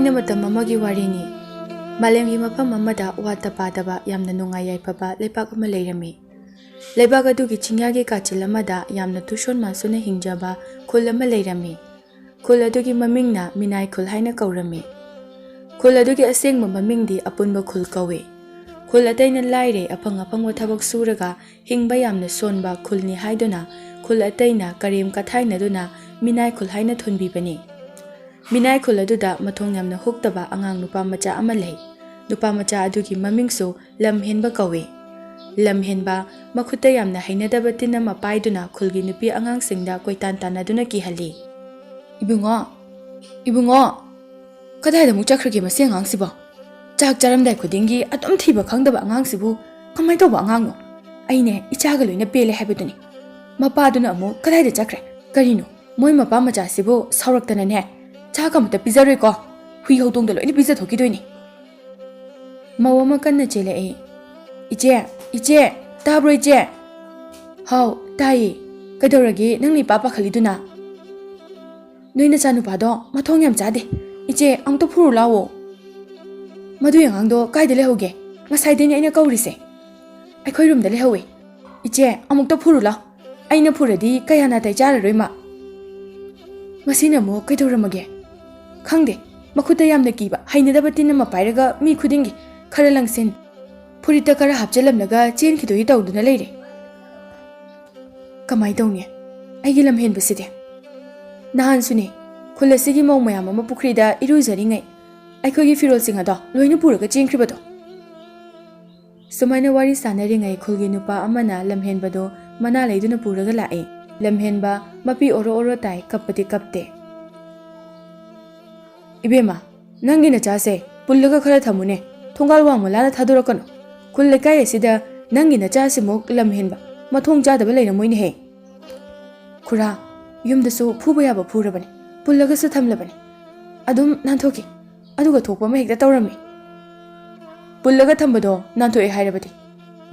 Thaina matam amagi warini. Malemgi mafam amada wata padaba yamna nungai yaifaba lepak ama leirami. Leibak adugi chingyagi kachil amada yamna tushon masuna hingjaba khul ama leirami. Khul adugi mamingna Minai khul haina kaurami. Khul adugi asengba mamingdi apunba khul kawe. Khul ataina laire apang apangwa thabak suraga hingba yamna sonba khulni haiduna khul ataina karim kathaina duna Minai khul haina thunbibani. Minai khul aduda mathong yamna huktaba angang nupa macha ama lei. Nupa macha adugi mamingsu lamhenba kawe. Lamhenba makhuta yamna hainadaba tina mapaiduna khulgi nupi angang singda koitan tanaduna kihali. Ibungo kadai da mu chakrage mase angang sibo chak charamdai khudingi atom thiba khangdaba angang sibu kamai toba angang no aine ichaga loina pele habiduni mapaduna amu kadai da chakre karino moi mapa macha sibu sauraktana ne chaka mata pizaroi ko hui hodong da loina pizza thoki doini mawama kanna chele e iche tabro iche hau tai kadorage nangni papa khaliduna noina chanu pado mathong yam chade iche angto phuru lawo madu yangangdo kaide lehoge ngasai deni aina kaurise aikhoi room da lehowe iche amukto phuru la aina phuradi kayana tai chara roima masina mo kaidoramage khangde makhuta yamna kiba hainadaba tinna mapairaga mi khudingi khara langsin phurita kara hapchalamnaga chen khidoi tawduna leire kamai tawni aigi lamhen baside nahan suni khullasigi mau mayam ama pukrida iruzaringai aikhogi firol singado loina puraga chengkribado sumaina wari sanaringai khulgi nupa amana lamhenbado mana leiduna puraga lae lamhenba mapi oro tai kapati kapte ibema nangi na chase pullaga khara thamune thongal wa mulana thadorakano khulle kai asida nangi na chase mok lamhenba mathong chadaba leina moine he khura yumdasu phuba yaba phurabani pullaga su thamlabani adum nanthoki aduga thokpa ma hekta tawrami pullaga thambado nanthoi hairabadi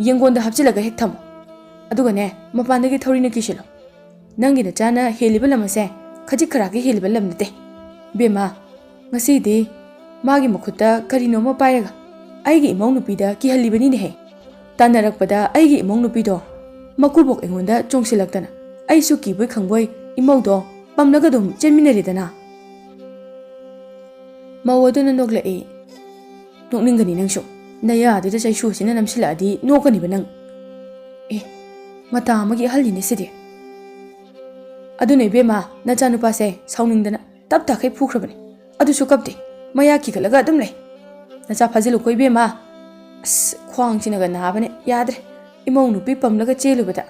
yengonda hapchilaga hek thamo aduga ne mapandagi thorina kishilo nangi na chana heliba lamase khaji kharagi heliba lamnate bema ngasidi magi mukhuta karino ma pairaga aigi imong nupida ki halibani ne he tanarakpada aigi imong nupido makubok engonda chongsilaktana aisu kiboi khangboi imaudo pamnaga dum chenminaridana mawaduna nogla e nokningani nangsho naya adida chaishu sina namsila adi nokani banang mata amagi halini sidi adune bema nachanu pase sauningdana tap ta khai phukhrabani adu su kapte maya ki galaga adum le nacha phajilu koi bema as khwang chinaga nabane yadre imong nupi pamlaga chelubada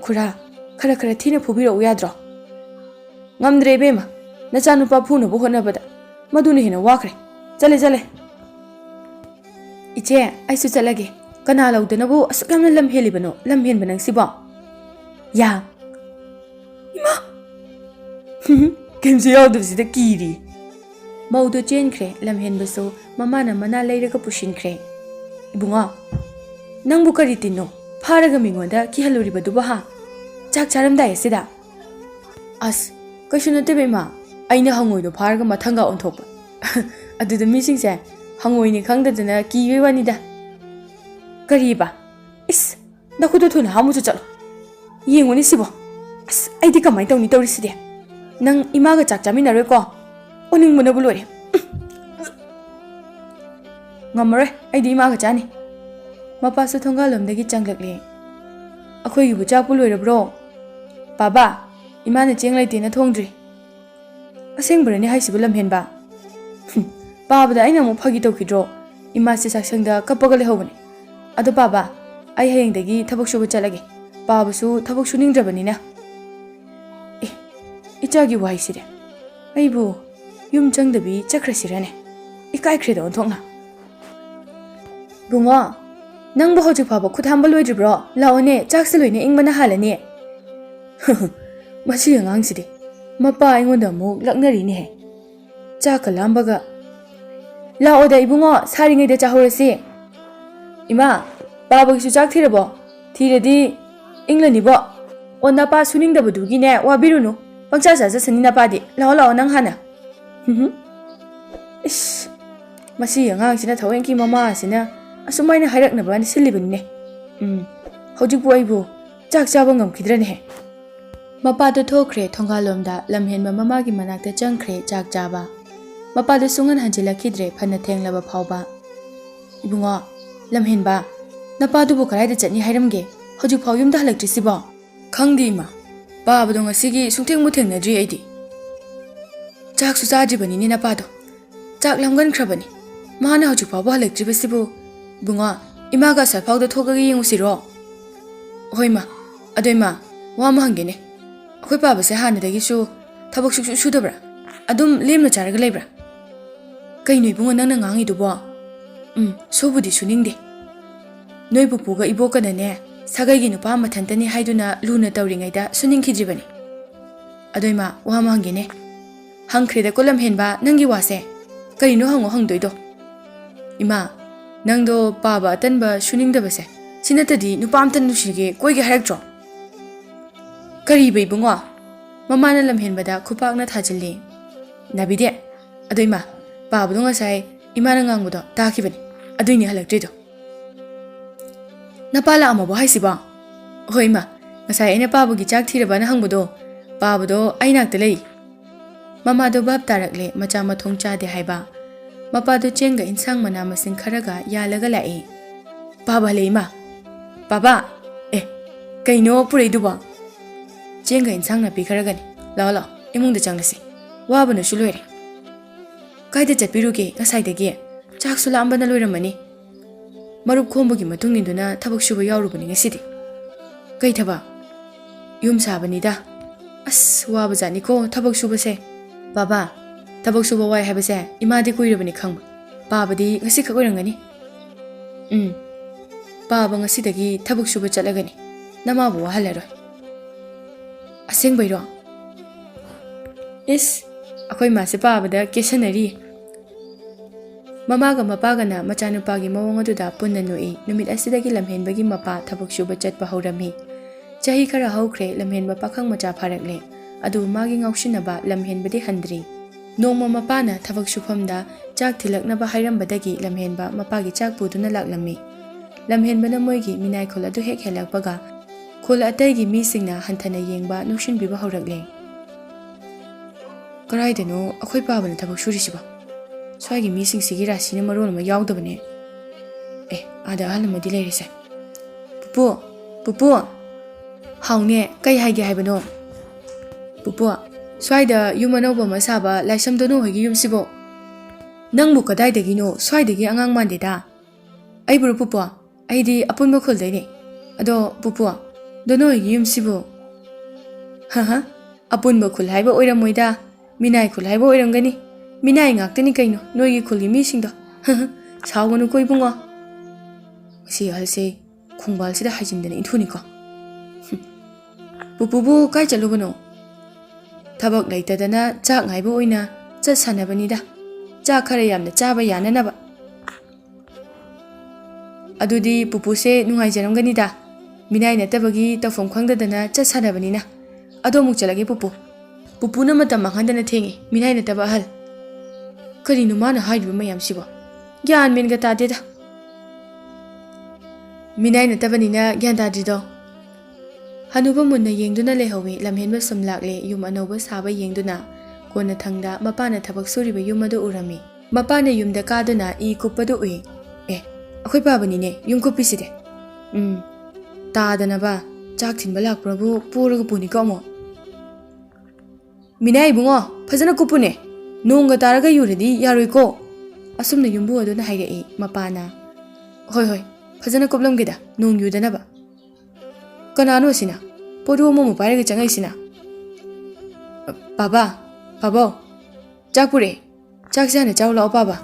khura khara khara thina phubiro yadro ngamdre bema nachanu pa phuna bo hona bada madune hina wakre chale iche aisu chalage kana laudana bo asukam lam helibano lam hen banang siba ya ima kemse yaudu sida kiri maudo chenkre lam hen baso mamana mana leiraga pushinkre ibunga nangbu kari tinno pharaga mingonda ki haluri badu ba chak charamda yasida as kaishunate bema aina hangoido pharaga mathanga onthokpa aduda misingse hangoini khangdadana kiwe wanida kariba is nakudo thuna hamuju chalo yengoni sibo as aidi kamai tawni tawriside nang imaga chak chaminaroi ko oning muna bulore ngamare aidi imaga chani mapasu thongalomdagi changlakle akhoi gi bucha puloi bro baba imana cheng laite na thongdri aseng brani haisibu lamhenba baba da aina mo phagi tawkidro ima se saksangda kapaga le hobani adu baba ai hayengdagi thabak subu chalage baba su thabak suningdrabani na ichagi waisire aibu yum changdabi chakrasirane ikai khredo onthongna bungo nangbo hoju phaba khuthamba loidribro laone chakseloine ingmana halani masi angangsidi mapa aingonda mu laknari ne chaka lambaga laoda ibungo saringai da chahorasi ima baba gisu chak thirabo thiradi inglani bo onna pa suningdabudugi ne wabirunu pangcha sa sanina padi lao nang hana Ish, masi angangsina thawengki mama asina asumaina hairaknaba silibani. Hojikpu aibu chak chaba ngamkidrane he. Mapado thokre thongalomda lamhenba mamagi manakta changkhre chak chaba. Mapado sungan hanjilakidre phana thenglaba phawba. Ibungo lamhenba napadubu karaida chatni hairamge hojik phaw yumda halaktrisibo. Khangdi ma babado ngasigi sungthengmu thengnadri aidi. Chak su chajibani ni napado. Chak lamgan khrabani. Mana hojik phaw halaktribasibu. Bunga imaga salphawda thokagi yengusiro. Hoi ma adoi ma wa ma hangene. Akhoi babase hanadagi su thabak suk sudabra. Adum lemna charaga leibra. Kaino ibunga nangna ngangi dubo. Sobudi suningde. Noi pupuga ibokanane sagaygi nupa mathantani haiduna luna tawringaida suningkhidribani. Adoima wa ma hangene. Hangkhreda kolam henba nangi wase. Karino hango hangdoido. Ima nangdo paba atanba suningdabase. Sinatadi nupa amtan nushige koige haraktro. Kariba ibungo. Mamana lamhenbada khupakna thajilli. Nabide. Adoima pabado ngasai imana ngangbudo takibani. Adoini halaktrido. Napala amabo haisiba. Hoi ma ngasai aina pabugi chak thirabana hangbudo. Pabado ainakta lei. Mamado bab tarakle macha mathong chade haiba. Mapado chenga insang mana masing kharaga yalaga lai. Baba leima. Baba kaino purei duba. Chenga insang na pikaragani. Lao lao imungda changlasi. Wabana shuloire. Kaida chatpiruge ngasaidagi chak sulambana loiramani. Marup khombogi matunginduna thabak shuba yaurubani ngasidi. Kai thaba yum sabanida. As wabajani ko thabak shubase. Baba tabak suba wai habase imadi kuirabani khang. Babadi ngasi khakoirangani. Baba ngasidagi thabak suba chatlagani. Namabu wahalaroi. Aseng bairo. Is akhoi mase babada kesanari. Mamaga mapagana machanupagi mawong aduda punna nui numit asidagi lamhenbagi mapa thabak suba chatpa hawrami. Chahi khara hawkhre lamhenba pakhang macha pharakle. Adu magi ngausinaba lamhenbadi handri. Nongma mapana thabak sufamda chak thilaknaba hairambadagi lamhenba mapagi chak puduna laklami. Lamhenbana moigi minai khol adu hek helakpaga khol ataigi misingna hanthana yengba nuksinbiba hawrakle. Karaidano akhoi pabana thabak surisiba. Swagi mising sigi rasina maron ma yaudabane. Ada halamadi leirise. Pupu haune kai haige haibano. Pupu Swaida yumanoba masaba laisam dono hogi yumsibo. Nangbu kadaidagino swaidagi angang mandeda. Aiburu pupu aidi apunba khuldaini. Ado pupu dono hogi yumsibo. Haha apunba khul haiba oiramoida. Minai khul haiba oirangani. Minai ngaktani kaino noigi khulgi misingdo. Haha sawganu ko ibungo. Si halse khungbal sida hajindana inthuni ko. Pupu kai chalubano. Thabak laitadana chak ngaiba oina chat sanabanida. Chak khara yamna chaba yananaba. Adudi pupuse nungaijaramganida. Minai natabagi tawfam khwangdadana chat sanabanina. Ado muk chalage pupu. Pupuna matam manghandana thengi minai nataba hal. Karino mana haidu mayam sibo. Gyan menga tadeda. Minai natabanina gyan tadrido. Hanuba munna yengduna lehawi lamhenba samlakle yum anoba saba yengduna kona thangda mapana thabak suriba yum adu urami. Mapana yumda kaduna I kupadu ui. Akhoi babani ne yum kupiside. Tadana ba chak thinba lakprabu puraga puni komo. Minai bungo phajana kupune. Nonga taraga yuridi yaroi ko. Asumna yumbu aduna hairei mapana. Hoi phajana koplamgeda nong yudana ba. Kanano sina podo mo pare changai sina. Baba chakpure chak sana chawla baba.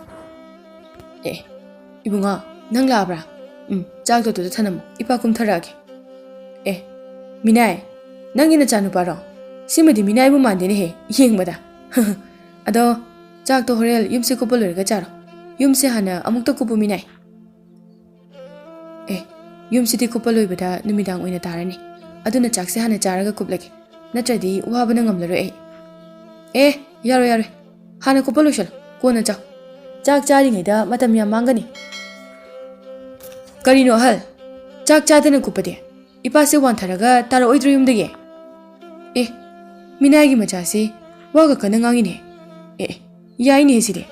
Ibunga nang labra. Chak to thanam ipa kum tharage. Minai nang ina chanu paro. Simadi minai bu mandene he yengmada. Ado chak to horel yumse ko bolorga charo. Yumse hana amukta ko bu minai. Yumsiti kupaloibada numidang oina tarani. Aduna chakse hana charaga kuplage. Natradi wabana ngamlaro Yaro. Hana kupaloshal. Kona chak. ꯆꯥꯛ ꯆꯥꯔꯤꯉꯩꯗ ꯃꯇꯝ ꯌꯥꯝ ꯃꯥꯡꯒꯅꯤ ꯀꯔꯤꯅꯣ ꯑꯍꯜ ꯆꯥꯛ ꯆꯥꯗꯅ ꯀꯨꯞꯄꯗꯤ ꯏꯄꯥꯁꯦ ꯋꯥꯟꯊꯔꯒ ꯇꯥꯔꯛꯑꯣꯏꯗ꯭ꯔꯣ ꯌꯨꯝꯗꯒꯤ ꯑꯦ ꯃꯤꯅꯥꯏꯒꯤ ꯃꯆꯥꯁꯤ ꯋꯥꯒ ꯀꯟꯅ ꯉꯥꯡꯉꯤꯅꯦ ꯑꯦ ꯌꯥꯏꯅꯦ ꯁꯤꯗꯤ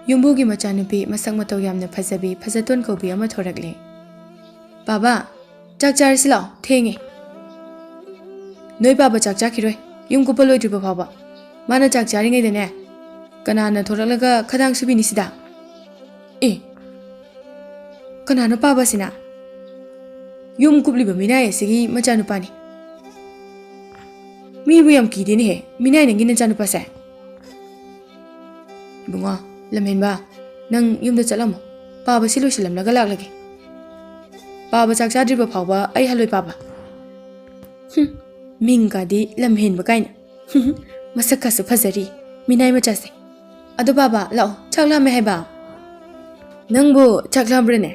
ꯌꯨꯝꯕꯨꯒꯤ ꯃꯆꯥꯅꯨꯄꯤ ꯃꯁꯛ ꯃꯇꯧ ꯌꯥꯝꯅ ꯐꯖꯕꯤ ꯐꯖꯇꯣꯟ ꯀꯧꯕꯤ ꯑꯃ ꯊꯣꯔꯛꯂꯦ ꯕꯥꯕꯥ ꯆꯥꯛ ꯆꯥꯔꯁꯤ ꯂꯥꯛꯑꯣ ꯊꯦꯡꯉꯦ ꯅꯣꯏ ꯕꯥꯕꯥ ꯆꯥꯛ ꯆꯥꯈꯤꯔꯣꯏ ꯌꯨꯝ ꯀꯨꯞꯄ ꯂꯣꯏꯗ꯭ꯔꯤꯕ ꯐꯥꯎꯕ ꯃꯥꯅ ꯆꯥꯛ ꯆꯥꯔꯤꯉꯩꯗꯅꯦ ꯀꯅꯥꯅ ꯊꯣꯔꯛꯂꯒ ꯈꯗꯥꯡ ꯁꯨꯕꯤꯅꯤ ꯁꯤꯗ ꯑꯦ ꯀꯅꯥꯅꯣ ꯄꯥꯕꯁꯤꯅ ꯌꯨꯝ ꯀꯨꯞꯂꯤꯕ ꯃꯤꯅꯥꯏ ꯑꯁꯤꯒꯤ ꯃꯆꯥꯅꯨꯄꯥꯅꯤ ꯃꯤꯕꯨ ꯌꯥꯝ ꯀꯤꯗꯦꯅꯦꯍꯦ ꯃꯤꯅꯥꯏ ꯅꯪꯒꯤ ꯅꯆꯥꯅꯨꯄꯥꯁꯦ ꯏꯕꯨꯡꯉꯣ ꯂꯝꯍꯦꯟꯕ ꯅꯪ ꯌꯨꯝꯗ ꯆꯠꯂꯝꯃꯣ ꯄꯥꯕꯁꯤ ꯂꯣꯏꯁꯤꯜꯂꯝꯂꯒ ꯂꯥꯛꯂꯒꯦ ꯄꯥꯕ ꯆꯥꯛ ꯆꯥꯗ꯭ꯔꯤꯕ ꯐꯥꯎꯕ ꯑꯩ ꯍꯜꯂꯣꯏ ꯄꯥꯕ ꯃꯤꯡꯒꯗꯤ ꯂꯝꯍꯦꯟꯕ ꯀꯥꯏꯅ ꯃꯁꯛꯀꯁꯨ ꯐꯖꯔꯤ ꯃꯤꯅꯥꯏ ꯃꯆꯥꯁꯦ ꯑꯗꯣ ꯕꯥꯕꯥ ꯂꯥꯛꯑꯣ ꯆꯥꯛ ꯂꯥꯝꯃꯦ ꯍꯥꯏꯕ ꯅꯪꯕꯨ ꯆꯥꯛ ꯂꯥꯝꯕ꯭ꯔꯅꯦ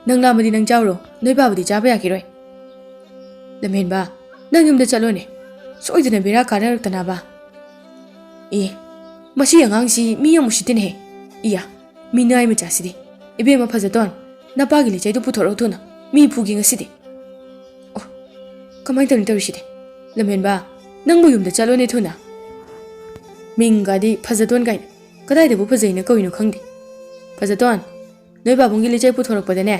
ꯅꯪ ꯂꯥꯝꯕꯗꯤ ꯅꯪ ꯆꯥꯎꯔꯣ ꯅꯣꯏ ꯕꯥꯕꯨꯗꯤ ꯆꯥꯕ ꯌꯥꯈꯤꯔꯣꯏ ꯂꯝꯍꯦꯟꯕ ꯅꯪ ꯌꯨꯝꯗ ꯆꯠꯂꯣꯅꯦ ꯁꯣꯏꯗꯅ ꯕꯦꯔꯥ ꯀꯥꯟꯅꯔꯛꯇꯅꯕ ꯑꯦ ꯃꯁꯤ ꯑꯉꯥꯡꯁꯤ ꯃꯤ ꯌꯥꯝ ꯎꯁꯤꯠꯇꯦꯅꯦꯍꯦ ꯏꯌꯥ ꯃꯤꯅꯥꯏ ꯃꯆꯥꯁꯤꯗꯤ ꯏꯕꯦꯝꯃ ꯐꯖꯇꯣꯟ ꯅꯄꯥꯒꯤ ꯂꯤꯆꯩꯗꯨ ꯄꯨꯊꯣꯔꯛꯎ ꯊꯨꯅ ꯃꯤ ꯐꯨꯒꯤ ꯉꯁꯤꯗꯤ ꯑꯣ ꯀꯃꯥꯏꯅ ꯇꯧꯅꯤ ꯇꯧꯔꯤꯁꯤꯗꯤ ꯂꯝꯍꯦꯟꯕ ꯅꯪꯕꯨ ꯌꯨꯝꯗ ꯆꯠꯂꯣꯅꯦ ꯊꯨꯅ ꯃꯤꯡꯒꯗꯤ ꯐꯖꯇꯣꯟ ꯀꯥꯏꯅ ꯀꯗꯥꯏꯗꯕꯨ ꯐꯖꯩꯅ ꯀꯧꯏꯅꯣ ꯈꯪꯗꯦ ꯐꯖꯇꯣꯟ ꯅꯣꯏ ꯕꯥꯕꯨꯡꯒꯤ ꯂꯤꯆꯩ ꯄꯨꯊꯣꯔꯛꯄꯗꯅꯦ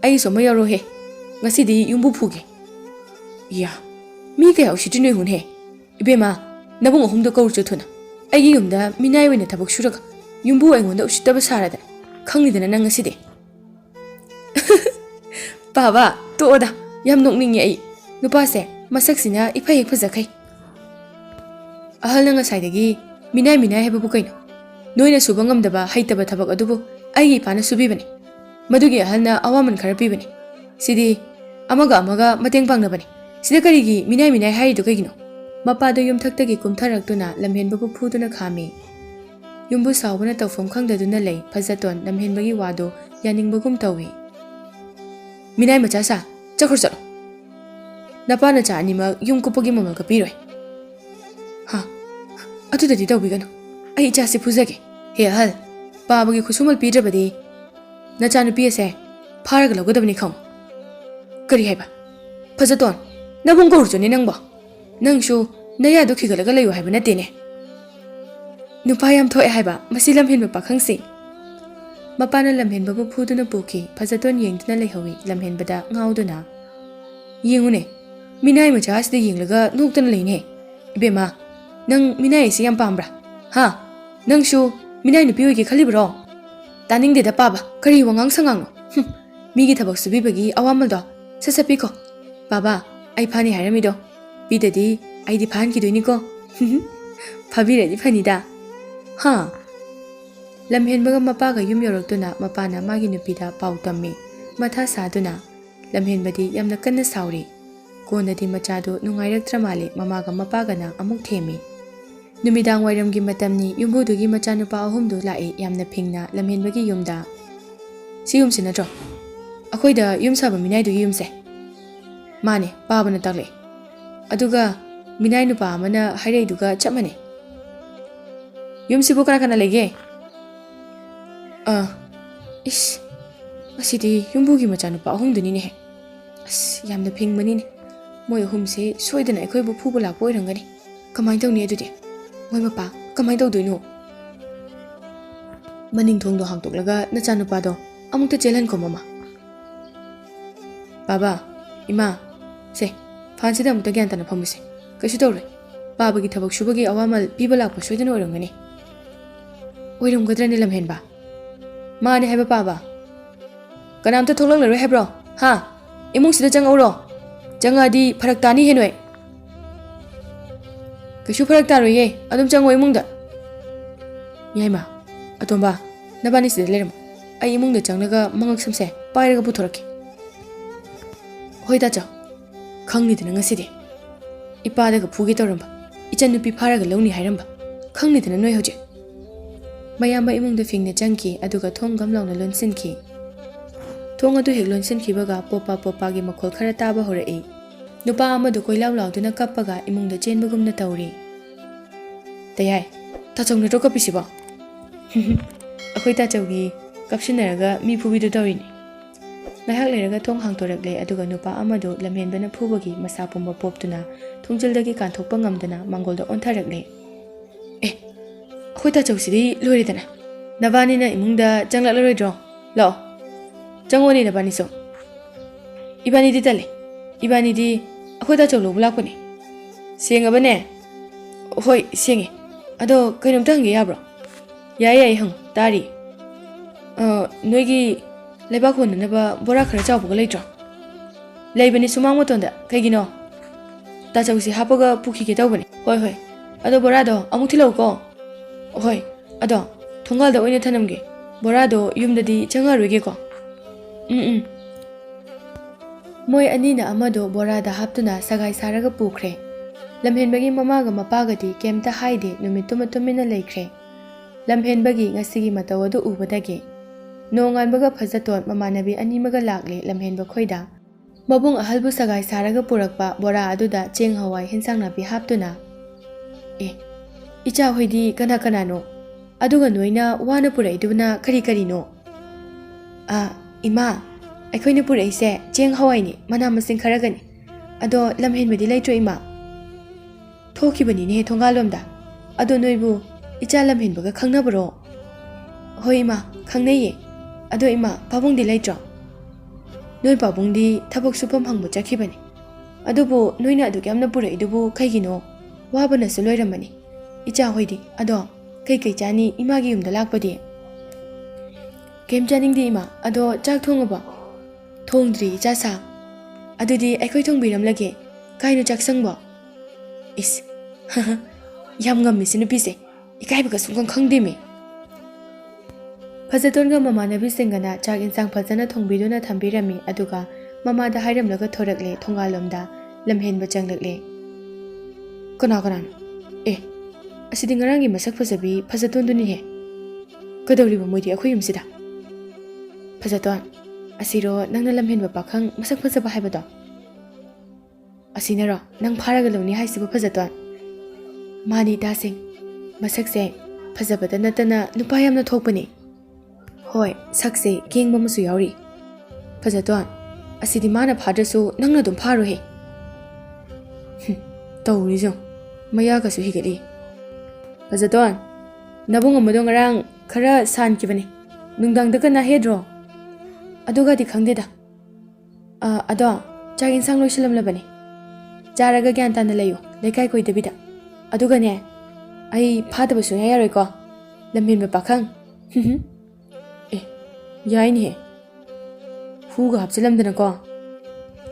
ꯑꯩꯁꯨ ꯑꯃ ꯌꯥꯎꯔꯣꯍꯦ ꯉꯁꯤꯗꯤ ꯌꯨꯝꯕꯨ ꯐꯨꯒꯦ ꯏꯌꯥ ꯃꯤ ꯀꯌꯥ ꯎꯁꯤꯠꯇ꯭ꯔꯤꯅꯣ ꯌꯦꯡꯉꯨꯅꯦ ꯏꯕꯦꯝꯃ ꯅꯕꯨꯡ ꯑꯍꯨꯝꯗꯣ ꯀꯧꯔꯨꯆꯣ ꯊꯨꯅ ꯑꯩꯒꯤ ꯌꯨꯝꯗ ꯃꯤꯅꯥꯏ ꯑꯣꯏꯅ ꯊꯕꯛ ꯁꯨꯔꯒ ꯌꯨꯝꯕꯨ ꯑꯩꯉꯣꯟꯗ ꯎꯁꯤꯠꯇꯕ ꯁꯥꯔꯗꯅ ꯈꯪꯅꯤꯗꯅ ꯅꯪ ꯉꯁꯤꯗꯤ ꯕꯥꯕꯥ ꯇꯣꯛꯑꯣꯗ ꯌꯥꯝ ꯅꯣꯛꯅꯤꯡꯉꯦ ꯑꯩ ꯅꯨꯄꯥꯁꯦ ꯃꯁꯛꯁꯤꯅ ꯏꯐ ꯍꯦꯛ ꯐꯖꯈꯩ ꯑꯍꯜꯅ ꯉꯁꯥꯏꯗꯒꯤ ꯃꯤꯅꯥꯏ ꯃꯤꯅꯥꯏ ꯍꯥꯏꯕꯕꯨ ꯀꯩꯅꯣ ꯅꯣꯏꯅ ꯁꯨꯕ ꯉꯝꯗꯕ ꯍꯩꯇꯕ ꯊꯕꯛ ꯑꯗꯨꯕꯨ ꯑꯩꯒꯤ ꯏꯄꯥꯅ ꯁꯨꯕꯤꯕꯅꯤ ꯃꯗꯨꯒꯤ ꯑꯍꯜꯅ ꯑꯋꯥꯃꯟ ꯈꯔ ꯄꯤꯕꯅꯤ ꯁꯤꯗꯤ ꯑꯃꯒ ꯑꯃꯒ ꯃꯇꯦꯡ ꯄꯥꯡꯅꯕꯅꯤ ꯁꯤꯗ ꯀꯔꯤꯒꯤ ꯃꯤꯅꯥꯏ ꯃꯤꯅꯥꯏ ꯍꯥꯏꯔꯤꯗꯣ ꯀꯩꯒꯤꯅꯣ ꯃꯄꯥꯗꯣ ꯌꯨꯝꯊꯛꯇꯒꯤ ꯀꯨꯝꯊꯔꯛꯇꯨꯅ ꯂꯝꯍꯦꯟꯕꯕꯨ ꯐꯨꯗꯨꯅ ꯈꯥꯝꯃꯤ ꯌꯨꯝꯕꯨ ꯁꯥꯎꯕꯅ ꯇꯧꯐꯝ ꯈꯪꯗꯗꯨꯅ ꯂꯩ ꯐꯖꯇꯣꯟ ꯂꯝꯍꯦꯟꯕꯒꯤ ꯋꯥꯗꯣ ꯌꯥꯅꯤꯡꯕꯒꯨꯝ ꯇꯧꯏ ꯃꯤꯅꯥꯏ ꯃꯆꯥ ꯁꯥ ꯆꯠꯈ꯭ꯔꯣ ꯆꯠꯂꯣ ꯅꯄꯥ ꯅꯆꯥ ꯑꯅꯤꯃꯛ ꯌꯨꯝ ꯀꯨꯞꯄꯒꯤ ꯃꯃꯜꯒ ꯄꯤꯔꯣꯏ ꯍꯥ ꯑꯗꯨꯗꯗꯤ ꯇꯧꯕꯤꯒꯅꯨ ꯑꯩ ꯏꯆꯥꯁꯤ ꯐꯨꯖꯒꯦ ꯍꯦ ꯑꯍꯜ ꯄꯥꯕꯒꯤ ꯈꯨꯠꯁꯨꯃꯜ ꯄꯤꯗ꯭ꯔꯕꯗꯤ ꯅꯆꯥꯅꯨꯄꯤ ꯑꯁꯦ ꯐꯥꯔꯒ ꯂꯧꯒꯗꯕꯅꯤ ꯈꯪꯉꯨ ꯀꯔꯤ ꯍꯥꯏꯕ ꯐꯖꯇꯣꯟ ꯅꯕꯨꯡ ꯀꯧꯔꯨꯆꯣꯅꯦ ꯅꯪꯕꯣ ꯅꯪꯁꯨ ꯅꯌꯥꯗꯣ ꯈꯤꯒꯠꯂꯒ ꯂꯩꯌꯨ ꯍꯥꯏꯕ ꯅꯠꯇꯦꯅꯦ ꯅꯨꯄꯥ ꯌꯥꯝ ꯊꯣꯛꯑꯦ ꯍꯥꯏꯕ ꯃꯁꯤ ꯂꯝꯍꯦꯟꯕ ꯄꯥꯈꯪꯁꯤ ꯃꯄꯥꯅ ꯂꯝꯍꯦꯟꯕꯕꯨ ꯐꯨꯗꯨꯅ ꯄꯨꯈꯤ ꯐꯖꯇꯣꯟ ꯌꯦꯡꯗꯨꯅ ꯂꯩꯍꯧꯏ ꯂꯝꯍꯦꯟꯕꯗ ꯉꯥꯎꯗꯨꯅ ꯌꯦꯡꯉꯨꯅꯦ ꯃꯤꯅꯥꯏ ꯃꯆꯥ ꯑꯁꯤꯗ ꯌꯦꯡꯂꯒ ꯅꯣꯛꯇꯅ ꯂꯩꯅꯦ ꯏꯕꯦꯝꯃ ꯅꯪ ꯃꯤꯅꯥꯏ ꯑꯁꯤ ꯌꯥꯝ ꯄꯥꯝꯕ꯭ꯔꯥ ꯍꯥ ꯅꯪꯁꯨ ꯃꯤꯅꯥꯏ ꯅꯨꯄꯤ ꯑꯣꯏꯒꯦ ꯈꯜꯂꯤꯕ꯭ꯔꯣ ꯇꯥꯅꯤꯡꯗꯦꯗ ꯄꯥꯕ ꯀꯔꯤ ꯋꯥꯉꯥꯡ ꯁꯉꯥꯡꯅꯣ ꯃꯤꯒꯤ ꯊꯕꯛ ꯁꯨꯕꯤꯕꯒꯤ ꯑꯋꯥꯃꯜꯗꯣ ꯁꯠ ꯁꯠ ꯄꯤꯈꯣ ꯕꯥꯕꯥ ꯑꯩ ꯐꯥꯅꯤ ꯍꯥꯏꯔꯝꯃꯤꯗꯣ ꯄꯤꯗꯗꯤ ꯑꯩꯗꯤ ꯐꯥꯍꯟꯈꯤꯗꯣꯏꯅꯤꯀꯣ ꯐꯥꯕꯤꯔꯗꯤ ꯐꯅꯤꯗ ꯍꯥ ꯂꯝꯍꯦꯟꯕꯒ ꯃꯄꯥꯒ ꯌꯨꯝ ꯌꯧꯔꯛꯇꯨꯅ ꯃꯄꯥꯅ ꯃꯥꯒꯤ ꯅꯨꯄꯤꯗ ꯄꯥꯎ ꯇꯝꯃꯤ ꯃꯊꯥ ꯁꯥꯗꯨꯅ ꯂꯝꯍꯦꯟꯕꯗꯤ ꯌꯥꯝꯅ ꯀꯟꯅ ꯁꯥꯎꯔꯤ ꯀꯣꯟꯅꯗꯤ ꯃꯆꯥꯗꯨ ꯅꯨꯡꯉꯥꯏꯔꯛꯇ꯭ꯔ ꯃꯥꯜꯂꯦ ꯃꯃꯥꯒ ꯃꯄꯥꯒꯅ ꯑꯃꯨꯛ ꯊꯦꯝꯃꯤ ꯅꯨꯃꯤꯗꯥꯡ ꯋꯥꯏꯔꯝꯒꯤ ꯃꯇꯝꯅꯤ ꯌꯨꯝꯕꯨꯗꯨꯒꯤ ꯃꯆꯥꯅꯨꯄꯥ ꯑꯍꯨꯝꯗꯨ ꯂꯥꯛꯏ ꯌꯥꯝꯅ ꯐꯤꯡꯅ ꯂꯝꯍꯦꯟꯕꯒꯤ ꯌꯨꯝꯗ ꯁꯤ ꯌꯨꯝꯁꯤ ꯅꯠꯇ꯭ꯔꯣ ꯑꯩꯈꯣꯏꯗ ꯌꯨꯝ ꯁꯥꯕ ꯃꯤꯅꯥꯏꯗꯨꯒꯤ ꯌꯨꯝꯁꯦ ꯃꯥꯅꯦ ꯄꯥꯕꯅ ꯇꯥꯛꯂꯛꯏ ꯑꯗꯨꯒ ꯃꯤꯅꯥꯏ ꯅꯨꯄꯥ ꯑꯃꯅ ꯍꯥꯏꯔꯛꯏꯗꯨꯒ ꯆꯞ ꯃꯥꯟꯅꯩ ꯌꯨꯝꯁꯤꯕꯨ ꯀꯅꯥ ꯀꯅꯥ ꯂꯩꯒꯦ ꯏꯁ ꯑꯁꯤꯗꯤ ꯌꯨꯝꯕꯨꯒꯤ ꯃꯆꯥꯅꯨꯄꯥ ꯑꯍꯨꯝꯗꯨꯅꯤꯅꯦꯍꯦ ꯑꯁ ꯌꯥꯝꯅ ꯐꯤꯡꯕꯅꯤꯅꯦ ꯃꯣꯏ ꯑꯍꯨꯝꯁꯦ ꯁꯣꯏꯗꯅ ꯑꯩꯈꯣꯏꯕꯨ ꯐꯨꯕ ꯂꯥꯛꯄ ꯑꯣꯏꯔꯝꯒꯅꯤ ꯀꯃꯥꯏꯅ ꯇꯧꯅꯤ ꯑꯗꯨꯗꯤ ꯃꯣꯏ ꯃꯄꯥ ꯀꯃꯥꯏꯅ ꯇꯧꯗꯣꯏꯅꯣ ꯃꯅꯤꯡ ꯊꯣꯡꯗꯣ ꯍꯥꯡꯇꯣꯛꯂꯒ ꯅꯆꯥꯅꯨꯄꯥꯗꯣ ꯑꯃꯨꯛꯇ ꯆꯦꯜꯍꯟꯈꯣ ꯃꯃꯥ ꯕꯥꯕꯥ ꯏꯃꯥ ꯁꯦ ꯐꯥꯟꯁꯤꯗ ꯑꯃꯨꯛꯇ ꯒ꯭ꯌꯥꯟ ꯇꯥꯅ ꯐꯝꯃꯨꯁꯦ ꯀꯩꯁꯨ ꯇꯧꯔꯣꯏ ꯄꯥꯕꯒꯤ ꯊꯕꯛ ꯁꯨꯕꯒꯤ ꯑꯋꯥꯃꯜ ꯄꯤꯕ ꯂꯥꯛꯄ ꯁꯣꯏꯗꯅ ꯑꯣꯏꯔꯝꯒꯅꯤ ꯑꯣꯏꯔꯝꯒꯗ꯭ꯔꯅꯦ ꯂꯝꯍꯦꯟꯕ ꯃꯥꯅꯦ ꯍꯥꯏꯕ ꯄꯥꯕ ꯀꯅꯥꯝꯇ ꯊꯣꯛꯂꯛꯂꯔꯣꯏ ꯍꯥꯏꯕ꯭ꯔꯣ ꯍꯥ ꯏꯃꯨꯡꯁꯤꯗ ꯆꯪꯉꯧꯔꯣ ꯆꯪꯉꯛꯑꯗꯤ ꯐꯔꯛ ꯇꯥꯅꯤ ꯍꯦ ꯅꯣꯏ ꯀꯩꯁꯨ ꯐꯔꯛ ꯇꯥꯔꯣꯏꯌꯦ ꯑꯗꯨꯝ ꯆꯪꯉꯣ ꯏꯃꯨꯡꯗ ꯌꯥꯏꯃ ꯑꯇꯣꯝꯕ ꯅꯕꯥꯅꯤ ꯁꯤꯗ ꯂꯩꯔꯝꯃꯣ ꯑꯩ ꯏꯃꯨꯡꯗ ꯆꯪꯂꯒ ꯃꯉꯛ ꯁꯝꯁꯦ ꯄꯥꯏꯔꯒ ꯄꯨꯊꯣꯔꯛꯀꯦ ꯍꯣꯏ ꯇꯥꯆꯧ ꯈꯪꯅꯤꯗꯅ ꯉꯁꯤꯗꯤ ꯏꯄꯥꯗꯒ ꯐꯨꯒꯦ ꯇꯧꯔꯝꯕ ꯏꯆꯟꯅꯨꯄꯤ ꯐꯥꯔꯒ ꯂꯧꯅꯤ ꯍꯥꯏꯔꯝꯕ ꯈꯪꯅꯤꯗꯅ ꯅꯣꯏ ꯍꯧꯖꯤꯛ ꯃꯌꯥꯝꯕ ꯏꯃꯨꯡꯗ ꯐꯤꯡꯅ ꯆꯪꯈꯤ ꯑꯗꯨꯒ ꯊꯣꯡ ꯒꯝ ꯂꯥꯎꯅ ꯂꯣꯟꯁꯤꯟꯈꯤ ꯊꯣꯡ ꯑꯗꯨ ꯍꯦꯛ ꯂꯣꯟꯁꯤꯟꯈꯤꯕꯒ ꯄꯣꯄꯥ ꯄꯣꯄꯥꯒꯤ ꯃꯈꯣꯜ ꯈꯔ ꯇꯥꯕ ꯍꯧꯔꯛꯏ ꯅꯨꯄꯥ ꯑꯃꯗꯨ ꯀꯣꯏꯂꯥꯎ ꯂꯥꯎꯗꯨꯅ ꯀꯞꯄꯒ ꯏꯃꯨꯡꯗ ꯆꯦꯟꯕꯒꯨꯝꯅ ꯇꯧꯔꯤ ꯇꯌꯥꯏ ꯇꯥꯆꯧ ꯅꯠꯇ꯭ꯔꯣ ꯀꯞꯄꯤꯁꯤꯕꯣ? ꯑꯩꯈꯣꯏ ꯇꯥꯆꯧꯒꯤ ꯀꯞꯁꯤꯟꯅꯔꯒ ꯃꯤ ꯐꯨꯕꯤꯗꯨ ꯇꯧꯔꯤꯅꯤ꯫ ꯉꯥꯏꯍꯥꯛ ꯂꯩꯔꯒ ꯊꯣꯡ ꯍꯥꯡꯗꯣꯔꯛꯂꯦ ꯑꯗꯨꯒ ꯅꯨꯄꯥ ꯑꯃꯗꯨ ꯂꯝꯍꯦꯟꯕꯅ ꯐꯨꯕꯒꯤ ꯃꯁꯥ ꯄꯨꯝꯕ ꯄꯣꯞꯇꯨꯅ ꯊꯣꯡꯖꯤꯜꯗꯒꯤ ꯀꯥꯟꯊꯣꯛꯄ ꯉꯝꯗꯅ ꯃꯥꯡꯒꯣꯜꯗ ꯑꯣꯟꯊꯔꯛꯂꯦ꯫ ꯑꯩꯈꯣꯏ ꯇꯥꯆꯧꯁꯤꯗꯤ ꯂꯣꯏꯔꯦꯗꯅ꯫ ꯅꯕꯥꯅꯤꯅ ꯏꯃꯨꯡꯗ ꯆꯪꯂꯛꯂꯔꯣꯏꯗ꯭ꯔꯣ? ꯂꯥꯛꯑꯣ ꯆꯪꯉꯣꯅꯦ ꯅꯕꯥꯅꯤꯁꯨ꯫ ꯏꯕꯥꯅꯤꯗꯤ ꯇꯜꯂꯦ, ꯏꯕꯥꯅꯤꯗꯤ ꯑꯩꯈꯣꯏ ꯇꯥꯆꯧ ꯂꯧꯕ ꯂꯥꯛꯄꯅꯦ꯫ ꯁꯦꯡꯉꯕꯅꯦ? ꯍꯣꯏ ꯁꯦꯡꯉꯦ, ꯑꯗꯣ ꯀꯩꯅꯣꯝꯇ ꯍꯪꯒꯦ ꯌꯥꯕ꯭ꯔꯣ? ꯌꯥꯏ ꯍꯪꯉꯨ ꯇꯥꯔꯤ꯫ ꯅꯣꯏꯒꯤ ꯂꯩꯕꯥꯛ ꯍꯣꯟꯅꯅꯕ ꯕꯣꯔꯥ ꯈꯔ ꯆꯥꯎꯕꯒ ꯂꯩꯇ꯭ꯔꯣ? ꯂꯩꯕꯅꯤ ꯁꯨꯃꯥꯡ ꯃꯇꯣꯟꯗ, ꯀꯩꯒꯤꯅꯣ? ꯇꯥꯆꯧꯁꯤ ꯍꯥꯞꯄꯒ ꯄꯨꯈꯤꯒꯦ ꯇꯧꯕꯅꯤ꯫ ꯍꯣꯏ, ꯑꯗꯣ ꯕꯣꯔꯥꯗꯣ ꯑꯃꯨꯛ ꯊꯤꯜꯂꯛꯎꯀꯣ꯫ ꯍꯣꯏ, ꯑꯗꯣ ꯊꯣꯡꯒꯥꯜꯗ ꯑꯣꯏꯅ ꯊꯅꯝꯒꯦ, ꯕꯣꯔꯥꯗꯣ ꯌꯨꯝꯗꯗꯤ ꯆꯪꯉꯔꯣꯏꯒꯦꯀꯣ? ꯃꯣꯏ ꯑꯅꯤꯅ ꯑꯃꯗꯣ ꯕꯣꯔꯥꯗ ꯍꯥꯞꯇꯨꯅ ꯁꯒꯥꯏ ꯁꯥꯔꯒ ꯄꯨꯈ꯭ꯔꯦ꯫ ꯂꯝꯍꯦꯟꯕꯒꯤ ꯃꯃꯥꯒ ꯃꯄꯥꯒꯗꯤ ꯀꯩꯝꯇ ꯍꯥꯏꯗꯦ, ꯅꯨꯃꯤꯠꯇꯨꯃ ꯇꯨꯃꯤꯟꯅ ꯂꯩꯈ꯭ꯔꯦ꯫ ꯂꯝꯍꯦꯟꯕꯒꯤ ꯉꯁꯤꯒꯤ ꯃꯇꯧ ꯑꯗꯨ ꯎꯕꯗꯒꯤ ꯅꯣꯡꯉꯥꯟꯕꯒ ꯐꯖꯇꯣꯟ ꯃꯃꯥꯟꯅꯕꯤ ꯑꯅꯤꯃꯒ ꯂꯥꯛꯂꯦ ꯂꯝꯍꯦꯟꯕ ꯈꯣꯏꯗ꯫ ꯃꯕꯨꯡ ꯑꯍꯜꯕꯨ ꯁꯒꯥꯏ ꯁꯥꯔꯒ ꯄꯨꯔꯛꯄ ꯕꯣꯔꯥ ꯑꯗꯨꯗ ꯆꯦꯡ ꯍꯋꯥꯏ ꯍꯦꯟꯁꯥꯡ ꯅꯥꯄꯤ ꯍꯥꯞꯇꯨꯅ꯫ ꯏꯆꯥ ꯍꯣꯏꯗꯤ ꯀꯅꯥ ꯀꯅꯥꯅꯣ? ꯑꯗꯨꯒ ꯅꯣꯏꯅ ꯋꯥꯅ ꯄꯨꯔꯛꯏꯗꯨꯅ ꯀꯔꯤ ꯀꯔꯤꯅꯣ? ꯏꯃꯥ, ꯑꯩꯈꯣꯏꯅ ꯄꯨꯔꯛꯏꯁꯦ ꯆꯦꯡ ꯍꯋꯥꯏꯅꯤ, ꯃꯅꯥ ꯃꯁꯤꯡ ꯈꯔꯒꯅꯤ꯫ ꯑꯗꯣ ꯂꯝꯍꯦꯟꯕꯗꯤ ꯂꯩꯇ꯭ꯔꯣ ꯏꯃꯥ? ꯊꯣꯛꯈꯤꯕꯅꯤꯅꯦ ꯊꯣꯡꯒꯥꯜꯂꯣꯝꯗ꯫ ꯑꯗꯣ ꯅꯣꯏꯕꯨ ꯏꯆꯥ ꯂꯝꯍꯦꯟꯕꯒ ꯈꯪꯅꯕ꯭ꯔꯣ? ꯍꯣꯏ ꯏꯃꯥ, ꯈꯪꯅꯩꯌꯦ꯫ ꯑꯗꯣ ꯏꯃꯥ, ꯄꯥꯕꯨꯡꯗꯤ ꯂꯩꯇ꯭ꯔꯣ? ꯅꯣꯏ ꯄꯥꯕꯨꯡꯗꯤ ꯊꯕꯛ ꯁꯨꯐꯝ ꯍꯪꯕ ꯆꯠꯈꯤꯕꯅꯤ꯫ ꯑꯗꯨꯕꯨ ꯅꯣꯏꯅ ꯑꯗꯨꯛ ꯌꯥꯝꯅ ꯄꯨꯔꯛꯏꯗꯨꯕꯨ ꯀꯩꯒꯤꯅꯣ? ꯋꯥꯕꯅꯁꯨ ꯂꯣꯏꯔꯝꯃꯅꯤ꯫ ꯏꯆꯥ ꯍꯣꯏꯗꯤ ꯑꯗꯣ ꯀꯩꯀꯩ ꯆꯥꯅꯤ ꯏꯃꯥꯒꯤ ꯌꯨꯝꯗ ꯂꯥꯛꯄꯗꯤ? ꯀꯩꯝ ꯆꯥꯅꯤꯡꯗꯦ ꯏꯃꯥ, ꯑꯗꯣ ꯆꯥꯛ ꯊꯣꯡꯉꯕꯣ? ꯊꯣꯡꯗ꯭ꯔꯤ ꯏꯆꯥꯁꯥ꯫ ꯑꯗꯨꯗꯤ ꯑꯩꯈꯣꯏ ꯊꯣꯡꯕꯤꯔꯝꯂꯒꯦ, ꯀꯥꯏꯅꯣ ꯆꯥꯛꯁꯪꯕꯣ? ꯏꯁ, ꯌꯥꯝ ꯉꯝꯃꯤꯁꯤ ꯅꯨꯄꯤꯁꯦ, ꯏꯀꯥꯏꯕꯒ ꯁꯨꯡꯈꯪ ꯈꯪꯗꯦꯃꯤ꯫ ꯐꯖꯇꯣꯟꯒ ꯃꯃꯥꯟꯅꯕꯤꯁꯤꯡꯒꯅ ꯆꯥꯛ ꯏꯟꯁꯥꯡ ꯐꯖꯅ ꯊꯣꯡꯕꯤꯗꯨꯅ ꯊꯝꯕꯤꯔꯝꯃꯤ ꯑꯗꯨꯒ ꯃꯃꯥꯗ ꯍꯥꯏꯔꯝꯂꯒ ꯊꯣꯔꯛꯂꯦ ꯊꯣꯡꯒꯥꯜꯂꯣꯝꯗ꯫ ꯂꯝꯍꯦꯟꯕ ꯆꯪꯂꯛꯂꯦ꯫ ꯀꯅꯥꯅꯣ? ꯑꯁꯤꯗꯤ ꯉꯔꯥꯡꯒꯤ ꯃꯁꯛ ꯐꯖꯕꯤ ꯐꯖꯇꯣꯟꯗꯨꯅꯤꯍꯦ꯫ ꯀꯩꯗꯧꯔꯤꯕ ꯃꯣꯏꯗꯤ ꯑꯩꯈꯣꯏ ꯌꯨꯝꯁꯤꯗ? ꯐꯖꯇꯣꯟ, ꯑꯁꯤꯔꯣ ꯅꯪꯅ ꯂꯝꯍꯦꯟꯕ ꯄꯥꯈꯪ ꯃꯁꯛ ꯐꯖꯕ ꯍꯥꯏꯕꯗꯣ? ꯑꯁꯤꯅꯔꯣ ꯅꯪ ꯐꯥꯔꯒ ꯂꯧꯅꯤ ꯍꯥꯏꯁꯤꯕꯨ ꯐꯖꯇꯣꯟ? ꯃꯥꯅꯤ ꯏꯇꯥꯁꯤꯡ, ꯃꯁꯛꯁꯦ ꯐꯖꯕꯗ ꯅꯠꯇꯅ ꯅꯨꯄꯥ ꯌꯥꯝꯅ ꯊꯣꯛꯄꯅꯤ꯫ ꯍꯣꯏ, ꯁꯛꯁꯦ ꯀꯦꯡꯕ ꯑꯃꯁꯨ ꯌꯥꯎꯔꯤ꯫ ꯐꯖꯇꯣꯟ, ꯑꯁꯤꯗꯤ ꯃꯥꯅ ꯐꯥꯗ꯭ꯔꯁꯨ ꯅꯪꯅ ꯑꯗꯨꯝ ꯐꯥꯔꯣꯍꯦ꯫ ꯇꯧꯔꯤꯁꯨ ꯃꯌꯥꯒꯁꯨ ꯍꯤꯒꯠꯂꯤ꯫ ꯐꯖꯇꯣꯟ, ꯅꯕꯨꯡ ꯑꯃꯗꯣ ꯉꯔꯥꯡ ꯈꯔ ꯁꯥꯟꯈꯤꯕꯅꯤ, ꯅꯨꯡꯗꯥꯡꯗꯒ ꯅꯥꯍꯦꯗ꯭ꯔꯣ? ꯑꯗꯨꯒꯗꯤ ꯈꯪꯗꯦꯗ꯫ ꯑꯗꯣ ꯆꯥꯛ ꯏꯟꯁꯥꯡ ꯂꯣꯏꯁꯤꯜꯂꯝꯂꯕꯅꯤ, ꯆꯥꯔꯒ ꯒ꯭ꯌꯥꯟ ꯇꯥꯅ ꯂꯩꯌꯨ, ꯂꯩꯀꯥꯏ ꯀꯣꯏꯗꯕꯤꯗ꯫ ꯑꯗꯨꯒꯅꯦ, ꯑꯩ ꯐꯥꯗꯕ ꯁꯨꯡꯌꯥ ꯌꯥꯔꯣꯏꯀꯣ, ꯂꯝꯍꯦꯟꯕ ꯄꯥꯈꯪ꯫ ꯌꯥꯏꯅꯦꯍꯦ, ꯍꯨꯒ ꯍꯥꯞꯆꯤꯜꯂꯝꯗꯅꯀꯣ꯫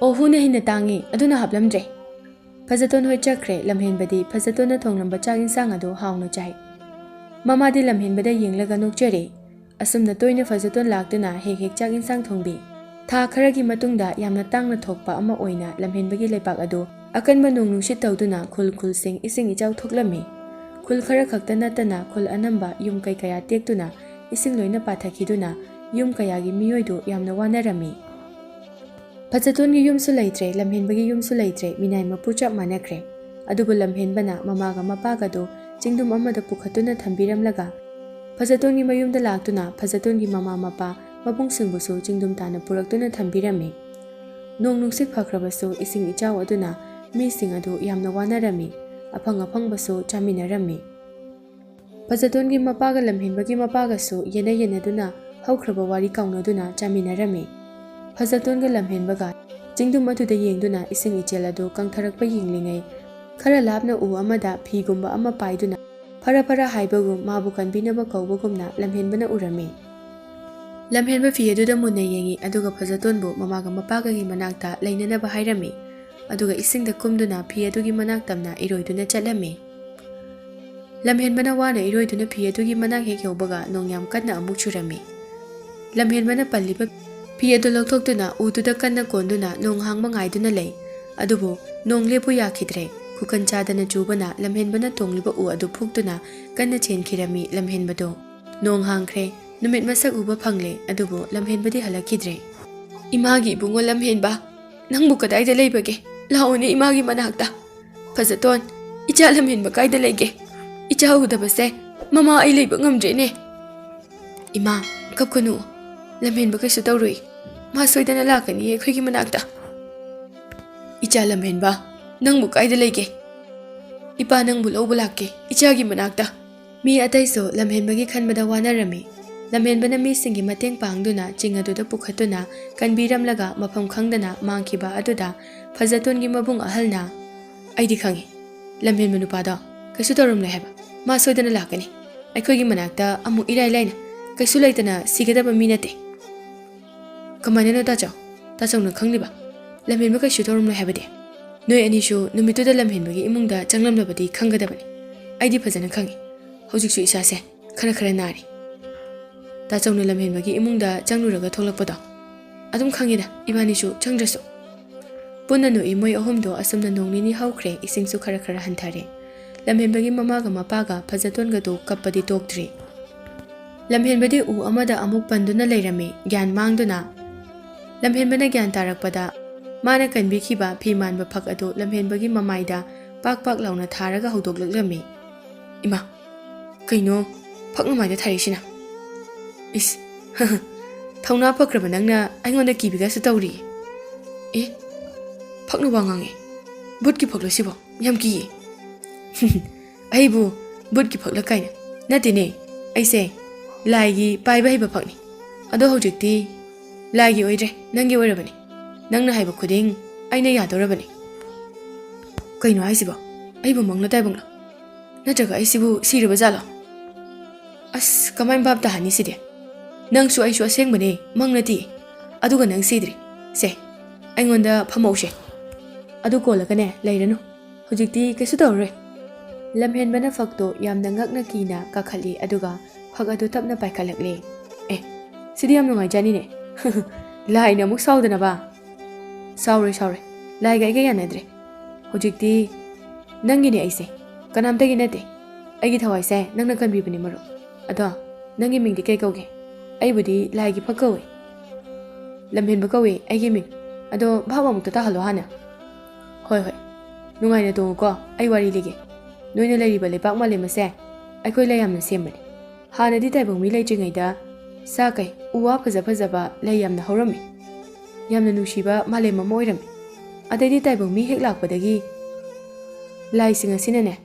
ꯍꯨꯅ ꯍꯦꯟꯅ ꯇꯥꯡꯉꯤ, ꯑꯗꯨꯅ ꯍꯥꯞꯂꯝꯗ꯭ꯔꯦ꯫ ꯐꯖꯇꯣꯟ ꯍꯣꯏ ꯆꯠꯈ꯭ꯔꯦ꯫ ꯂꯝꯍꯦꯟꯕꯗꯤ ꯐꯖꯇꯣꯟꯅ ꯊꯣꯡꯂꯝꯕ ꯆꯥꯛ ꯏꯟꯁꯥꯡ ꯑꯗꯨ ꯍꯥꯎꯅ ꯆꯥꯏ꯫ ꯃꯃꯥꯗꯤ ꯂꯝꯍꯦꯟꯕꯗ ꯌꯦꯡꯂꯒ ꯅꯣꯛꯆꯔꯦ꯫ ꯑꯁꯨꯝꯅ ꯇꯣꯏꯅ ꯐꯖꯇꯣꯟ ꯂꯥꯛꯇꯨꯅ ꯍꯦꯛ ꯍꯦꯛ ꯆꯥꯛ ꯏꯟꯁꯥꯡ ꯊꯣꯡꯕꯤ꯫ ꯊꯥ ꯈꯔꯒꯤ ꯃꯇꯨꯡꯗ ꯌꯥꯝꯅ ꯇꯥꯡꯅ ꯊꯣꯛꯄ ꯑꯃ ꯑꯣꯏꯅ ꯂꯝꯍꯦꯟꯕꯒꯤ ꯂꯩꯕꯥꯛ ꯑꯗꯨ ꯑꯀꯟꯕ ꯅꯣꯡ ꯅꯨꯡꯁꯤꯠ ꯇꯧꯗꯨꯅ ꯈꯨꯜꯁꯤꯡ ꯏꯁꯤꯡ ꯏꯆꯥꯎ ꯊꯣꯛꯂꯝꯃꯤ꯫ ꯈꯨꯜ ꯈꯔ ꯈꯛꯇ ꯅꯠꯇꯅ ꯈꯨꯜ ꯑꯅꯝꯕ ꯌꯨꯝ ꯀꯩ ꯀꯌా ꯇꯦꯛꯇꯨꯅ ꯏꯁꯤꯡ ꯂꯣꯏꯅ ꯄꯥꯊꯈꯤꯗꯨꯅ ꯌꯨꯝ ꯀꯌꯥꯒꯤ ꯃꯤꯑꯣꯏꯗꯨ ꯌꯥꯝꯅ ꯋꯥꯅꯔꯝꯃꯤ꯫ ꯐꯖꯇꯣꯟꯒꯤ ꯌꯨꯝꯁꯨ ꯂꯩꯇ꯭ꯔꯦ, ꯂꯝꯍꯦꯟꯕꯒꯤ ꯌꯨꯝꯁꯨ ꯂꯩꯇ꯭ꯔꯦ, ꯃꯤꯅꯥꯏ ꯃꯄꯨ ꯆꯞ ꯃꯥꯟꯅꯈ꯭ꯔꯦ꯫ ꯑꯗꯨꯕꯨ ꯂꯝꯍꯦꯟꯕꯅ ꯃꯃꯥꯒ ꯃꯄꯥꯒꯗꯨ ꯆꯤꯡꯗꯨꯝ ꯑꯃꯗ ꯄꯨꯈꯠꯇꯨꯅ ꯊꯝꯕꯤꯔꯝꯂꯒ ꯐꯖꯇꯣꯟꯒꯤ ꯃꯌꯨꯝꯗ ꯂꯥꯛꯇꯨꯅ ꯐꯖꯇꯣꯟꯒꯤ ꯃꯃꯥ ꯃꯄꯥ ꯃꯕꯨꯡꯁꯤꯡꯕꯨꯁꯨ ꯆꯤꯡꯗꯨꯝ ꯇꯥꯅ ꯄꯨꯔꯛꯇꯨꯅ ꯊꯝꯕꯤꯔꯝꯃꯤ꯫ ꯅꯣꯡ ꯅꯨꯡꯁꯤꯠ ꯐꯈ꯭ꯔꯕꯁꯨ ꯏꯁꯤꯡ ꯏꯆꯥꯎ ꯑꯗꯨꯅ ꯃꯤꯁꯤꯡ ꯑꯗꯨ ꯌꯥꯝꯅ ꯋꯥꯅꯔꯝꯃꯤ, ꯑꯐꯪ ꯑꯐꯪꯕꯁꯨ ꯆꯥꯃꯤꯟꯅꯔꯝꯃꯤ꯫ ꯐꯖꯇꯣꯟꯒꯤ ꯃꯄꯥꯒ ꯂꯝꯍꯦꯟꯕꯒꯤ ꯃꯄꯥꯒꯁꯨ ꯌꯦꯟꯅ ꯌꯦꯟꯅꯗꯨꯅ ꯍꯧꯈ꯭ꯔꯕ ꯋꯥꯔꯤ ꯀꯥꯎꯅꯗꯨꯅ ꯆꯥꯃꯤꯟꯅꯔꯝꯃꯤ꯫ ꯐꯖꯇꯣꯟꯒ ꯂꯝꯍꯦꯟꯕꯒ ꯆꯤꯡꯗꯨꯝ ꯑꯗꯨꯗ ꯌꯦꯡꯗꯨꯅ ꯏꯁꯤꯡ ꯏꯆꯦꯜ ꯑꯗꯨ ꯀꯪꯊꯔꯛꯄ ꯌꯦꯡꯂꯤꯉꯩ ꯈꯔ ꯂꯥꯞꯅ ꯎ ꯑꯃꯗ ꯐꯤꯒꯨꯝꯕ ꯑꯃ ꯄꯥꯏꯗꯨꯅ ꯐꯔ ꯐꯔ ꯍꯥꯏꯕꯒꯨꯝ ꯃꯥꯕꯨ ꯀꯟꯕꯤꯅꯕ ꯀꯧꯕꯒꯨꯝꯅ ꯂꯝꯍꯦꯟꯕꯅ ꯎꯔꯝꯃꯤ꯫ ꯂꯝꯍꯦꯟꯕ ꯐꯤ ꯑꯗꯨꯗ ꯃꯨꯟꯅ ꯌꯦꯡꯉꯤ ꯑꯗꯨꯒ ꯐꯖꯇꯣꯟꯕꯨ ꯃꯃꯥꯒ ꯃꯄꯥꯒꯒꯤ ꯃꯅꯥꯛꯇ ꯂꯩꯅꯅꯕ ꯍꯥꯏꯔꯝꯃꯤ꯫ ꯑꯗꯨꯒ ꯏꯁꯤꯡꯗ ꯀꯨꯝꯗꯨꯅ ꯐꯤ ꯑꯗꯨꯒꯤ ꯃꯅꯥꯛ ꯇꯝꯅ ꯏꯔꯣꯏꯗꯨꯅ ꯆꯠꯂꯝꯃꯤ꯫ ꯂꯝꯍꯦꯟꯕꯅ ꯋꯥꯅ ꯏꯔꯣꯏꯗꯨꯅ ꯐꯤ ꯑꯗꯨꯒꯤ ꯃꯅꯥꯛ ꯍꯦꯛ ꯌꯧꯕꯒ ꯅꯣꯡ ꯌꯥꯝ ꯀꯟꯅ ꯑꯃꯨꯛ ꯆꯨꯔꯝꯃꯤ꯫ ꯂꯝꯍꯦꯟꯕꯅ ꯄꯜꯂꯤꯕ ꯐꯤ ꯑꯗꯨ ꯂꯧꯊꯣꯛꯇꯨꯅ ꯎꯗꯨꯗ ꯀꯟꯅ ꯀꯣꯟꯗꯨꯅ ꯅꯣꯡ ꯍꯥꯡꯕ ꯉꯥꯏꯗꯨꯅ ꯂꯩ꯫ ꯑꯗꯨꯕꯨ ꯅꯣꯡ ꯂꯦꯞꯄꯨ ꯌꯥꯈꯤꯗ꯭ꯔꯦ꯫ ꯈꯨꯀꯟ ꯆꯥꯗꯅ ꯆꯨꯕꯅ ꯂꯝꯍꯦꯟꯕꯅ ꯇꯣꯡꯂꯤꯕ ꯎ ꯑꯗꯨ ꯐꯨꯛꯇꯨꯅ ꯀꯟꯅ ꯆꯦꯟꯈꯤꯔꯝꯃꯤ ꯂꯝꯍꯦꯟꯕꯗꯣ꯫ ꯅꯣꯡ ꯍꯥꯡꯈ꯭ꯔꯦ, ꯅꯨꯃꯤꯠ ꯃꯁꯛ ꯎꯕ ꯐꯪꯂꯦ, ꯑꯗꯨꯕꯨ ꯂꯝꯍꯦꯟꯕꯗꯤ ꯍꯜꯂꯛꯈꯤꯗ꯭ꯔꯦ꯫ ꯏꯃꯥꯒꯤ ꯏꯕꯨꯡꯉꯣ ꯂꯝꯍꯦꯟꯕ, ꯅꯪꯕꯨ ꯀꯗꯥꯏꯗ ꯂꯩꯕꯒꯦ? ꯂꯥꯛꯑꯣꯅꯦ ꯏꯃꯥꯒꯤ ꯃꯅꯥꯛꯇ꯫ ꯐꯖꯇꯣꯟ, ꯏꯆꯥ ꯂꯝꯍꯦꯟꯕ ꯀꯥꯏꯗ ꯂꯩꯒꯦ? ꯏꯆꯥ ꯎꯗꯕꯁꯦ Mama ai leiba ngamdrene. Ima, kapkanu. Lamhenba kaisu tawrui. Ma soidana lakani akhoi manakta. Icha lamhenba, nangbu kaida leige. Ipa nangbu lawba lakke, ichagi manakta. Mi ataiso lamhenbagi khanbada wanarami. Lamhenbana mi singi mateng pangduna chingaduda pukhatuna kanbiramlaga mafam khangdana mangkiba aduda fajatongi mabung ahalna. Aidi khangi. Lamhenba nupada kaisu tawrum le heba. Ma soidana lakani. Akhoi manakta amu irai laina. Kaisu laitana sigadaba mi nate. Kamana no tachaw. Tachaw na khangliba. Lamhenba kaisu tawrum le heba de. Noi anishu numituda lamhenbagi imungda changlamlabadi khangadabani. Aidi phajana khangi. Hojiksu isase khara khara nari. Tachawna lamhenbagi imungda changluraga tholakpado. Adum khangida ibanisu changdrasu. Punna no imoi ahumdo asamna nongnini haukhre isingsu khara khara hanthare. Lamhenbagi mamaga mapaga phajatonga do kappadi toktri. Lamhenbadi u amada amuk panduna leirami gyan mangduna. Lamhenbana gyan tarakpada mana kanbikhiba phimanba phak adu lamhenbagi mamaida pak pak launa tharaga haudoklaklami. Ima kaino phaknamaida tharisina. Is thauna phakraba nangna aingonda kibiga su tawri. Phaknu wangange. Butki phaklo sibo yam ki. Aibu butki phakla kaina. Natine aise laigi paiba hiba phakni. Ado hojikti laigi oidre nangi oirabani. Nangna haiba khuding aina yadorabani. Kaino aisibo aibu mangla taibangla. Natraga aisibu siraba jalo. As kamay bab tahani sidi. Nang su aisu asengbane mangnati. Aduga nang sidri. Se aingonda phamause. Adu kolakane leiranu. Hojikti kaisu tawre. Lamhenbana fakto yamna ngakna kina kakhali aduga phak adu tapna paikhalakle. Sidi yam nungai jani ne. Lai na muk saudana ba. Saure lai gai yanadre. Hojikti nangini aise kanamtagi nate. Aigi thawai se nangna kanbibani maro. Ado nangi mingdi kai kauge. Aibudi laigi phakawe. Lamhenba kawe aigi ming. Ado bhawa mukta tahalo hana. Hoi nungai na tongo ko ai wari lige. Noina lairiba lepak malema se akhoi layamna sembani. Hana di taibong mi leitringaida sa kai uwa phajaba layamna horami. Yamna nushiba malema moirami. Adai taibong mi hek lakpadagi lai singa sinane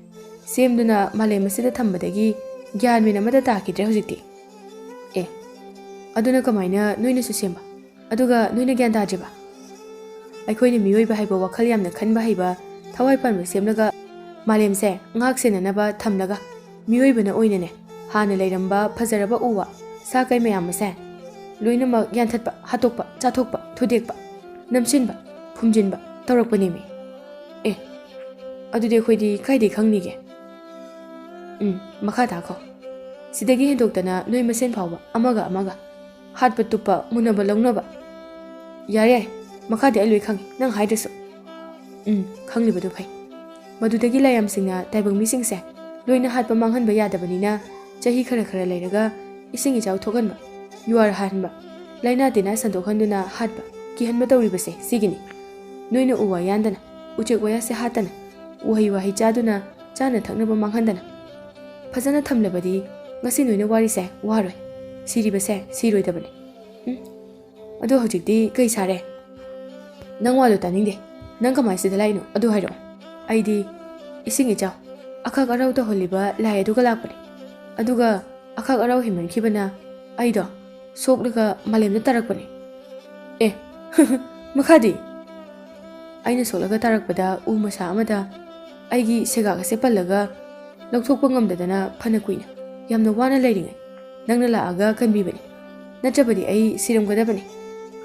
semduna malema sida thambadagi gyan mena mada takidre hojikti. Aduna kamaina noina su semba. Aduga noina gyan tajeba. Aikhoini miyoiba haiba wakhal yamna khanba haiba thawai panba semlaga malemse ngak senanaba thamlaga miyoibana oinane hana leiramba phajaraba uwa sa kai mayam se loina ma gyan thatpa hatokpa chathokpa thudekpa namsinba phumjinba tawrakpani mi. Adude khoidi kaidi khangnige. Makha takho. Sidagi hendoktana noi masen phawba amaga hatpa tupa munaba lawnaba. Yare makha de aloi khangi nang haidasu. Khanglibadu phai. Madudagi layam singna taibang mising se loina hatpa manghanba yadabanina chahi khara khara leiraga isingi chaw thoganba yuar hanba laina dina sandokhanduna hatba kihanba tawribase sigini. Noina uwa yandana uchek waya se hatana wahi chaduna chana thaknaba manghandana phajana thamlabadi ngasi noina wari se waroi siribase siroidabani. Ado hojikti kai sare nang walo taningde nang kamai sida laino adu hairo. Aidi isingi chaw akhak arau ta holiba lai aduga lakpani. Aduga akhak arau himankhibana aido soklaga malemna tarakpani. Makhadi aina soklaga tarakpada u masa amada aigi segaga se pallaga lokthokpa ngamdadana phana kuina yamna wana leiringai nangna laaga kanbibani. Natrabadi ai siramgadabani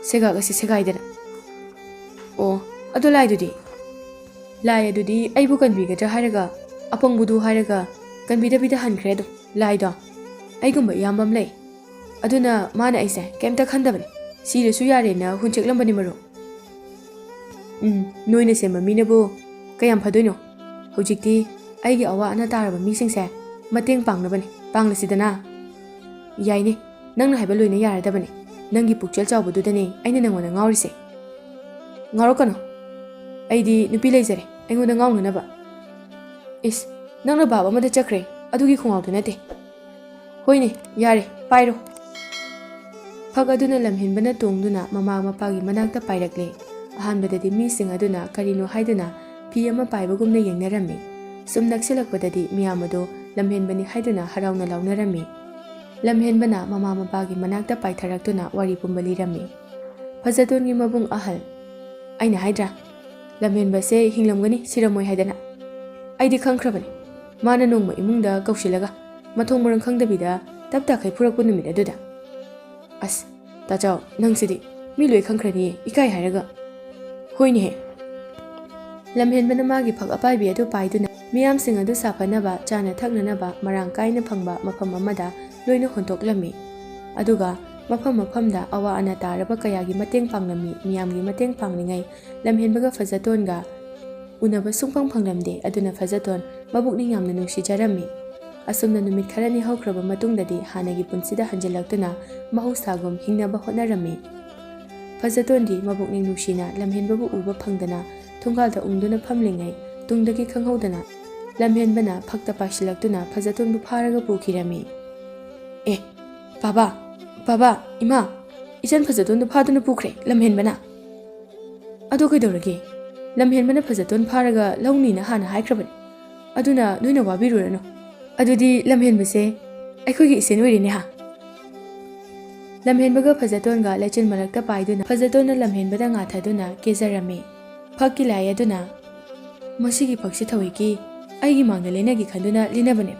segaga se segaidana. Ado lai adudi aibu kanbigadra hairaga apangbudu hairaga kanbidabida hankredo laido aigumba yambam lei. Aduna mana aise kemta khandabani sirasu yarena huncheklambani maro. Noina semba minabu kayam phadoino. Hojikti aigi awa ana taraba misingse mateng pangnabani panglasidana. Yaine nangna haiba loina yaradabani. Nangi pukchal chawbududani aina nangona ngaurise. Ngarokano aidi nupi leizare aingona ngaunanaba. Nangna baba amada chakre adugi khongawdu nate ꯍꯣꯏꯅꯦ ꯌꯥꯔꯦ ꯄꯥꯏꯔꯣ ꯐꯛ ꯑꯗꯨꯅ ꯂꯝꯍꯦꯟꯕꯅ ꯇꯣꯡꯗꯨꯅ ꯃꯃꯥ ꯃꯄꯥꯒꯤ ꯃꯅꯥꯛꯇ ꯄꯥꯏꯔꯛꯂꯦ ꯑꯍꯥꯟꯕꯗꯗꯤ ꯃꯤꯁꯤꯡ ꯑꯗꯨꯅ ꯀꯔꯤꯅꯣ ꯍꯥꯏꯗꯨꯅ ꯐꯤ ꯑꯃ ꯄꯥꯏꯕꯒꯨꯝꯅ ꯌꯦꯡꯅꯔꯝꯃꯤ ꯁꯨꯝ ꯅꯛꯁꯤꯜꯂꯛꯄꯗꯗꯤ ꯃꯤꯌꯥꯝ ꯑꯗꯨ ꯂꯝꯍꯦꯟꯕꯅꯤ ꯍꯥꯏꯗꯨꯅ ꯍꯔꯥꯎꯅ ꯂꯥꯎꯅꯔꯝꯃꯤ ꯂꯝꯍꯦꯟꯕꯅ ꯃꯃꯥ ꯃꯄꯥꯒꯤ ꯃꯅꯥꯛꯇ ꯄꯥꯏꯊꯔꯛꯇꯨꯅ ꯋꯥꯔꯤ ꯄꯨꯝꯕ ꯂꯤꯔꯝꯃꯤ ꯐꯖꯇꯣꯟꯒꯤ ꯃꯕꯨꯡ ꯑꯍꯜ ꯑꯩꯅ ꯍꯥꯏꯗ꯭ꯔꯥ ꯂꯝꯍꯦꯟꯕꯁꯦ ꯍꯤꯡꯂꯝꯒꯅꯤ ꯁꯤꯔꯝꯃꯣꯏ ꯍꯥꯏꯗꯅ ꯑꯩꯗꯤ ꯈꯪꯈ꯭ꯔꯕꯅꯤ ꯃꯥꯅ ꯅꯣꯡꯃ ꯏꯃꯨꯡꯗ ꯀꯧꯁꯤꯜꯂꯒ ꯃꯊꯣꯡ ꯃꯔꯝ ꯈꯪꯗꯕꯤꯗ ꯇꯞ ꯇꯥꯈꯩ ꯐꯨꯔꯛꯄ ꯅꯨꯃꯤꯠ ꯑꯗꯨꯗ ꯑꯁ ꯇꯥꯆꯥꯎ ꯅꯪꯁꯤꯗꯤ ꯃꯤ ꯂꯣꯏ ꯈꯪꯈ꯭ꯔꯅꯤꯌꯦ ꯏꯀꯥꯏ ꯍꯥꯏꯔꯒ ꯍꯣꯏꯅꯦꯍꯦ ꯂꯝꯍꯦꯟꯕꯅ ꯃꯥꯒꯤ ꯐꯛ ꯑꯄꯥꯏꯕꯤ ꯑꯗꯨ ꯄꯥꯏꯗꯨꯅ ꯃꯤꯌꯥꯝꯁꯤꯡ ꯑꯗꯨ ꯁꯥꯐꯅꯕ ꯆꯥꯅ ꯊꯛꯅꯅꯕ ꯃꯔꯥꯡ ꯀꯥꯏꯅ ꯐꯪꯕ ꯃꯐꯝ ꯑꯃꯗ ꯂꯣꯏꯅ ꯍꯣꯟꯇꯣꯛꯂꯝꯃꯤ ꯑꯗꯨꯒ ꯃꯐꯝ ꯃꯐꯝꯗ ꯑꯋꯥ ꯑꯅꯥ ꯇꯥꯔꯕ ꯀꯌꯥꯒꯤ ꯃꯇꯦꯡ ꯄꯥꯡꯂꯝꯃꯤ ꯃꯤꯌꯥꯝꯒꯤ ꯃꯇꯦꯡ ꯄꯥꯡꯂꯤꯉꯩ ꯂꯝꯍꯦꯟꯕꯒ ꯐꯖꯇꯣꯟꯒ ꯎꯅꯕ ꯁꯨꯡꯐꯪ ꯐꯪꯂꯝꯗꯦ ꯑꯗꯨꯅ ꯐꯖꯇꯣꯟ ꯃꯕꯨꯛꯅꯤꯡ ꯌꯥꯝꯅ ꯅꯨꯡꯁꯤꯖꯔꯝꯃꯤ ꯑꯁꯨꯝꯅ ꯅꯨꯃꯤꯠ ꯈꯔꯅꯤ ꯍꯧꯈ꯭ꯔꯕ ꯃꯇꯨꯡꯗꯗꯤ ꯍꯥꯟꯅꯒꯤ ꯄꯨꯟꯁꯤꯗ ꯍꯟꯖꯤꯜꯂꯛꯇꯨꯅ ꯃꯍꯧꯁꯥꯒꯨꯝ ꯍꯤꯡꯅꯕ ꯍꯣꯠꯅꯔꯝꯃꯤ ꯐꯖꯇꯣꯟꯗꯤ ꯃꯕꯨꯛꯅꯤꯡ ꯅꯨꯡꯁꯤꯅ ꯂꯝꯍꯦꯟꯕꯕꯨ ꯎꯕ ꯐꯪꯗꯅ ꯊꯣꯡꯒꯥꯜꯗ ꯎꯪꯗꯨꯅ ꯐꯝꯂꯤꯉꯩ ꯇꯨꯡꯗꯒꯤ ꯈꯪꯍꯧꯗꯅ ꯂꯝꯍꯦꯟꯕꯅ ꯐꯛꯇ ꯄꯥꯏꯁꯤꯜꯂꯛꯇꯨꯅ ꯐꯖꯇꯣꯟꯕꯨ ꯐꯥꯔꯒ ꯄꯨꯈꯤꯔꯝꯃꯤ ꯑꯦ ꯕꯥꯕꯥ ꯏꯃꯥ ꯏꯆꯟ ꯐꯖꯇꯣꯟꯗꯨ ꯐꯥꯗꯨꯅ ꯄꯨꯈ꯭ꯔꯦ ꯂꯝꯍꯦꯟꯕꯅ ꯑꯗꯨ ꯀꯩꯗꯧꯔꯒꯦ ꯂꯝꯍꯦꯟꯕꯅ ꯐꯖꯇꯣꯟ ꯐꯥꯔꯒ ꯂꯧꯅꯤꯅ ꯍꯥꯟꯅ ꯍꯥꯏꯈ꯭ꯔꯕꯅꯤ ꯑꯗꯨꯅ ꯅꯣꯏꯅ ꯋꯥꯕꯤꯔꯨꯔꯅꯨ ꯑꯗꯨꯗꯤ ꯂꯝꯍꯦꯟꯕꯁꯦ ꯑꯩꯈꯣꯏꯒꯤ ꯏꯆꯦꯟ ꯑꯣꯏꯔꯦꯅꯦ ꯍꯥ ꯂꯝꯍꯦꯟꯕꯒ ꯐꯖꯇꯣꯟꯒ ꯂꯩꯆꯤꯟ ꯃꯔꯛꯇ ꯄꯥꯏꯗꯨꯅ ꯐꯖꯇꯣꯟꯅ ꯂꯝꯍꯦꯟꯕꯗ ꯉꯥꯊꯗꯨꯅ ꯀꯦꯖꯔꯝꯃꯤ ꯐꯛꯀꯤ ꯂꯥꯏ ꯑꯗꯨꯅ ꯃꯁꯤꯒꯤ ꯐꯛꯁꯤ ꯊꯧꯋꯣꯏꯀꯤ ꯑꯩꯒꯤ ꯃꯥꯡꯗ ꯂꯩꯅꯒꯤ ꯈꯟꯗꯨꯅ ꯂꯤꯅꯕꯅꯦ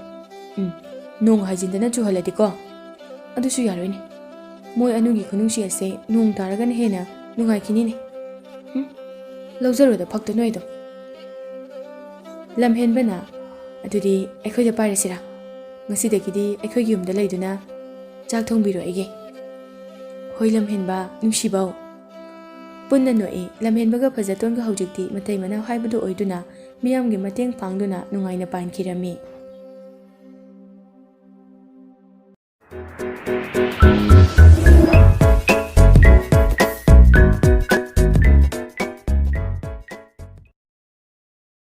ꯅꯣꯡ ꯍꯥꯏꯖꯤꯟꯗꯅ ꯆꯨꯍꯜꯂꯗꯤꯀꯣ ꯑꯗꯨꯁꯨ ꯌꯥꯔꯣꯏꯅꯦ ꯃꯣꯏ ꯑꯅꯤꯒꯤ ꯈꯨꯅꯨꯡꯁꯤ ꯑꯁꯦ ꯅꯣꯡ ꯇꯥꯔꯒꯅ ꯍꯦꯟꯅ ꯅꯨꯡꯉꯥꯏꯈꯤꯅꯤꯅꯦ ꯂꯧꯖꯔꯣꯗ ꯐꯛꯇꯨ ꯅꯣꯏꯗꯣ ꯂꯝꯍꯦꯟꯕꯅ ꯑꯗꯨꯗꯤ ꯑꯩꯈꯣꯏꯗ ꯄꯥꯏꯔꯁꯤꯔꯥ ꯉꯁꯤꯗꯒꯤꯗꯤ ꯑꯩꯈꯣꯏꯒꯤ ꯌꯨꯝꯗ ꯂꯩꯗꯨꯅ ꯆꯥꯛ ꯊꯣꯡꯕꯤꯔꯣ ꯑꯩꯒꯤ ꯍꯣꯏ ꯂꯝꯍꯦꯟꯕ ꯅꯨꯡꯁꯤꯕꯧ ꯄꯨꯟꯅ ꯅꯣꯛꯏ ꯂꯝꯍꯦꯟꯕꯒ ꯐꯖꯇꯣꯟꯒ ꯍꯧꯖꯤꯛꯇꯤ ꯃꯇꯩ ꯃꯅꯥꯎ ꯍꯥꯏꯕꯗꯨ ꯑꯣꯏꯗꯨꯅ ꯃꯤꯌꯥꯝꯒꯤ ꯃꯇꯦꯡ ꯄꯥꯡꯗꯨꯅ ꯅꯨꯡꯉꯥꯏꯅ ꯄꯥꯟꯈꯤꯔꯝꯃꯤ